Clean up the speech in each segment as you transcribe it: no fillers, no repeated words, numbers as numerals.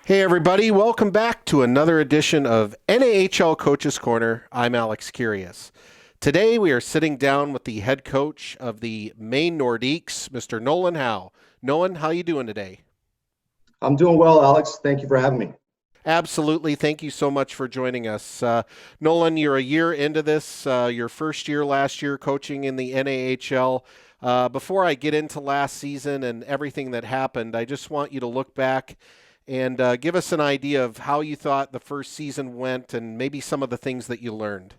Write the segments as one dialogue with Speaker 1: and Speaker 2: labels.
Speaker 1: Hey everybody, welcome back to another edition of NAHL Coaches Corner. I'm Alex Kyrias. Today we are sitting down with the head coach of the Maine Nordiques, Mr. Nolan Howe. Nolan, how you doing today?
Speaker 2: I'm doing well, Alex. Thank you for having me.
Speaker 1: Absolutely. Thank you so much for joining us. Nolan, you're a year into this, your first year last year coaching in the NAHL. Before I get into last season and everything that happened, I just want you to look back and give us an idea of how you thought the first season went and maybe some of the things that you learned.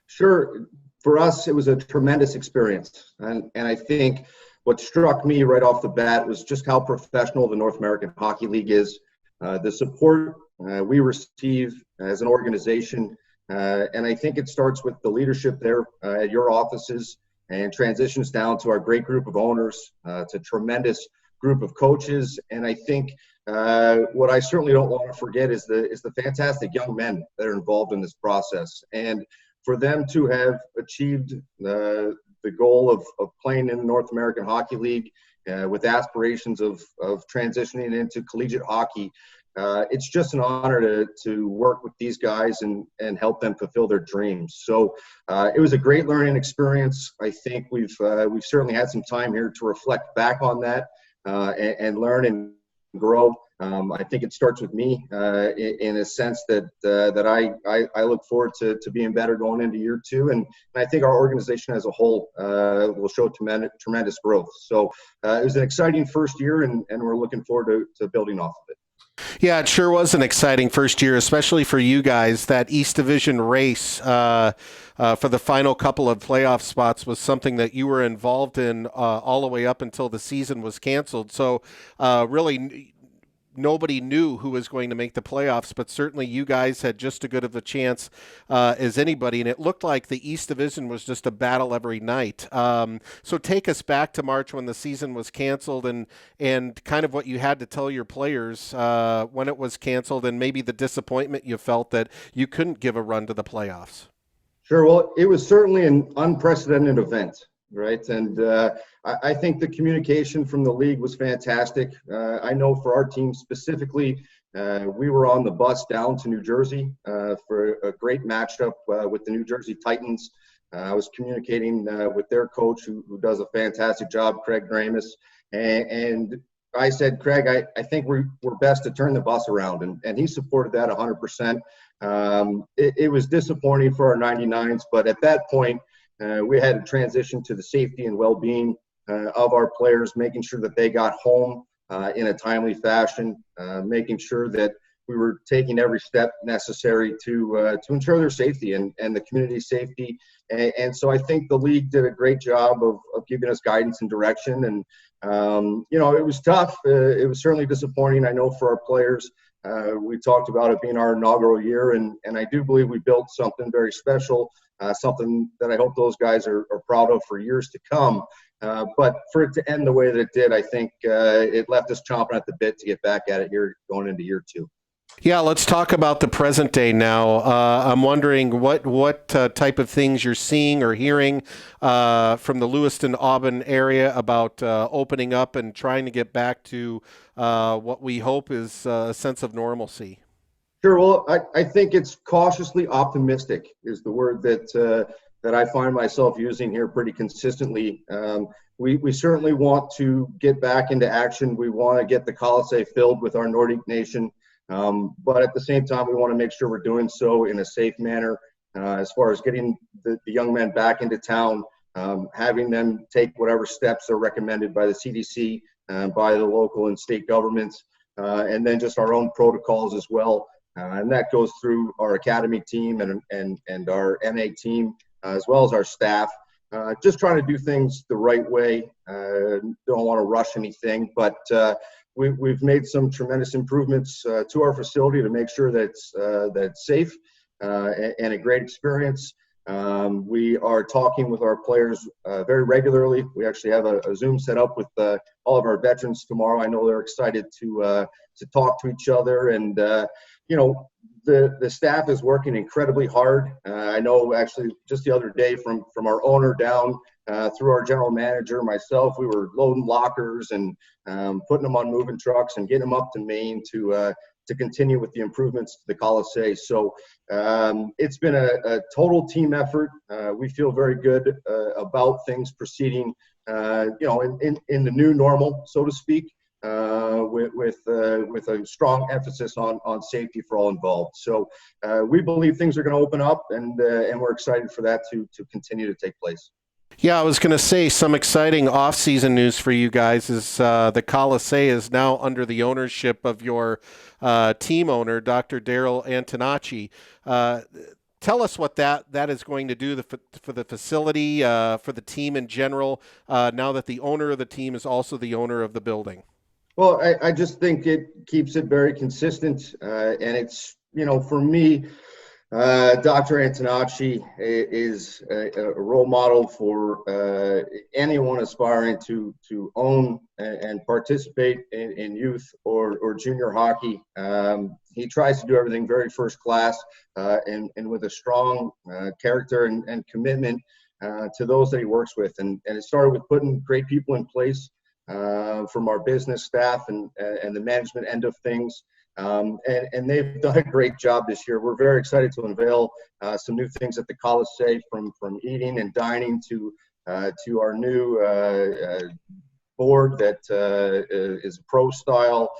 Speaker 2: Sure. For us, it was a tremendous experience. And I think what struck me right off the bat was just how professional the North American Hockey League is, the support we receive as an organization. And I think it starts with the leadership there at your offices and transitions down to our great group of owners, to tremendous group of coaches. And I think what I certainly don't want to forget is the fantastic young men that are involved in this process. And for them to have achieved the goal of playing in the North American Hockey League with aspirations of transitioning into collegiate hockey, it's just an honor to work with these guys and help them fulfill their dreams. So it was a great learning experience. I think we've certainly had some time here to reflect back on that and learn and grow. I think it starts with me in a sense that I look forward to being better going into year two, and I think our organization as a whole will show tremendous growth. So it was an exciting first year, and we're looking forward to building off of it.
Speaker 1: Yeah, it sure was an exciting first year, especially for you guys. That East Division race for the final couple of playoff spots was something that you were involved in all the way up until the season was canceled. So really nobody knew who was going to make the playoffs, but certainly you guys had just as good of a chance as anybody, and it looked like the East Division was just a battle every night. So take us back to March when the season was canceled and kind of what you had to tell your players when it was canceled and maybe the disappointment you felt that you couldn't give a run to the playoffs.
Speaker 2: Sure. Well, it was certainly an unprecedented event, right? And I think the communication from the league was fantastic. I know for our team specifically, we were on the bus down to New Jersey for a great matchup with the New Jersey Titans. I was communicating with their coach, who does a fantastic job, Craig Dramus, and I said, Craig, I think we're best to turn the bus around, and he supported that 100%. It was disappointing for our 99s, but at that point, we had to transition to the safety and well-being of our players, making sure that they got home in a timely fashion, making sure that we were taking every step necessary to ensure their safety and the community safety. And so I think the league did a great job of giving us guidance and direction. And, it was tough. It was certainly disappointing, I know, for our players. We talked about it being our inaugural year, and I do believe we built something very special, something that I hope those guys are proud of for years to come. But for it to end the way that it did, I think it left us chomping at the bit to get back at it here going into year two.
Speaker 1: Yeah, let's talk about the present day now. I'm wondering what type of things you're seeing or hearing from the Lewiston-Auburn area about opening up and trying to get back to what we hope is a sense of normalcy.
Speaker 2: Sure. Well, I think it's cautiously optimistic is the word that I find myself using here pretty consistently. We certainly want to get back into action. We want to get the Colisee filled with our Nordic nation. But at the same time, we want to make sure we're doing so in a safe manner as far as getting the young men back into town, having them take whatever steps are recommended by the CDC, by the local and state governments, and then just our own protocols as well. And that goes through our academy team and our NA team, as well as our staff. Just trying to do things the right way. Don't want to rush anything, but we've made some tremendous improvements to our facility to make sure that it's safe and a great experience. We are talking with our players very regularly. We actually have a Zoom set up with all of our veterans tomorrow. I know they're excited to talk to each other, and the staff is working incredibly hard. I know actually just the other day from our owner down through our general manager, myself, we were loading lockers and putting them on moving trucks and getting them up to Maine to to continue with the improvements to the Cancellation. So it's been a total team effort. We feel very good about things proceeding, in the new normal, so to speak. With a strong emphasis on safety for all involved. So we believe things are going to open up, and we're excited for that to continue to take place.
Speaker 1: Yeah, I was going to say some exciting off-season news for you guys is the Cancellation is now under the ownership of your team owner, Dr. Daryl Antonacci. Tell us what that is going to do for the facility, for the team in general, now that the owner of the team is also the owner of the building.
Speaker 2: Well, I just think it keeps it very consistent, and it's, for me, Dr. Antonacci is a role model for anyone aspiring to own and participate in youth or junior hockey. He tries to do everything very first class, and with a strong character and commitment to those that he works with. And it started with putting great people in place from our business staff and the management end of things. And they've done a great job this year. We're very excited to unveil some new things at the Cancellation, from eating and dining to our new board that is pro style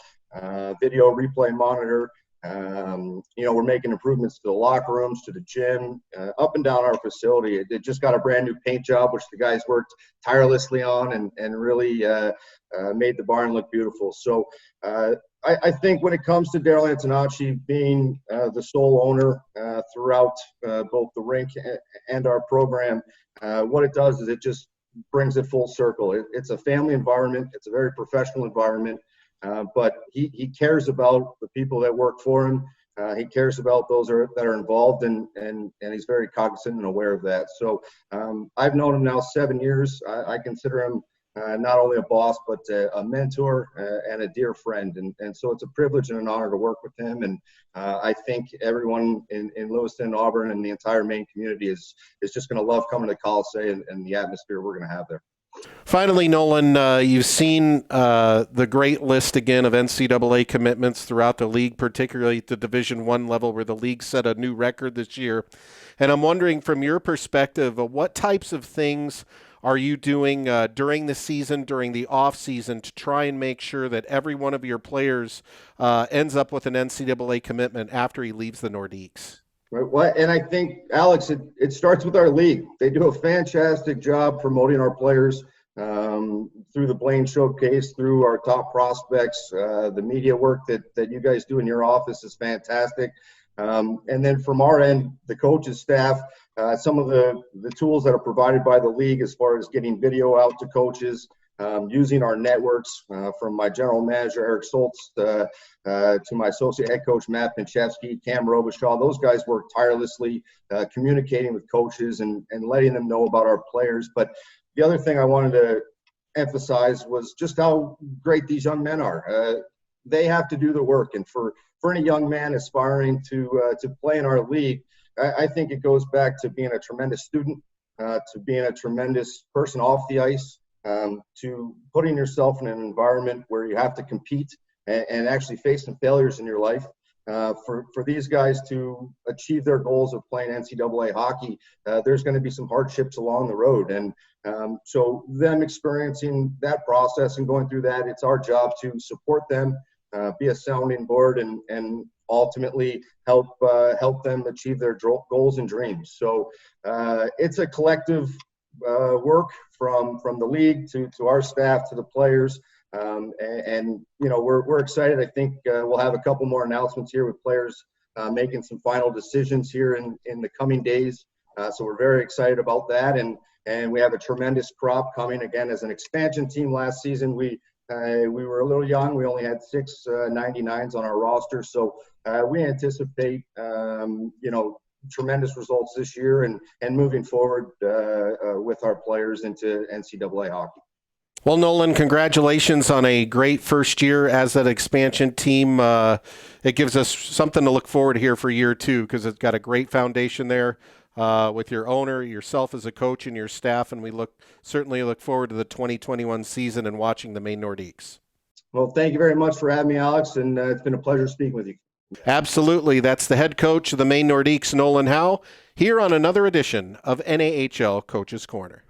Speaker 2: video replay monitor. We're making improvements to the locker rooms, to the gym, up and down our facility. It just got a brand new paint job, which the guys worked tirelessly on and really made the barn look beautiful. So I think when it comes to Daryl Antonacci being the sole owner throughout both the rink and our program, what it does is it just brings it full circle. It's a family environment. It's a very professional environment. But he cares about the people that work for him. He cares about those that are involved, and he's very cognizant and aware of that. So I've known him now 7 years. I consider him not only a boss, but a mentor and a dear friend. And so it's a privilege and an honor to work with him. And I think everyone in Lewiston, Auburn, and the entire Maine community is just going to love coming to Cancellation and the atmosphere we're going to have there.
Speaker 1: Finally, Nolan, you've seen the great list again of NCAA commitments throughout the league, particularly at the Division I level, where the league set a new record this year. And I'm wondering, from your perspective, what types of things are you doing during the season, during the off season, to try and make sure that every one of your players ends up with an NCAA commitment after he leaves the Nordiques?
Speaker 2: Right. And I think, Alex, it starts with our league. They do a fantastic job promoting our players through the Blaine Showcase, through our top prospects. The media work that you guys do in your office is fantastic. And then from our end, the coaches staff, some of the tools that are provided by the league as far as getting video out to coaches, using our networks, from my general manager, Eric Soltz, to my associate head coach, Matt Pinchevsky, Cam Robichaud. Those guys work tirelessly, communicating with coaches and letting them know about our players. But the other thing I wanted to emphasize was just how great these young men are. They have to do the work. And for any young man aspiring to play in our league, I think it goes back to being a tremendous student, to being a tremendous person off the ice, to putting yourself in an environment where you have to compete and actually face some failures in your life. For these guys to achieve their goals of playing NCAA hockey, there's going to be some hardships along the road. And so them experiencing that process and going through that, it's our job to support them, be a sounding board, and ultimately help them achieve their goals and dreams. So it's a collective work from the league to our staff to the players. And we're excited. I think we'll have a couple more announcements here with players making some final decisions here in the coming days. So we're very excited about that. And we have a tremendous crop coming. Again, as an expansion team last season, we were a little young. We only had 6 99s on our roster. So we anticipate, tremendous results this year and moving forward with our players into NCAA hockey.
Speaker 1: Well, Nolan, congratulations on a great first year as that expansion team. It gives us something to look forward to here for year 2, because it's got a great foundation there with your owner, yourself as a coach, and your staff, and we certainly look forward to the 2021 season and watching the Maine Nordiques.
Speaker 2: Well, thank you very much for having me, Alex, and it's been a pleasure speaking with you.
Speaker 1: Absolutely. That's the head coach of the Maine Nordiques, Nolan Howe, here on another edition of NAHL Coaches Corner.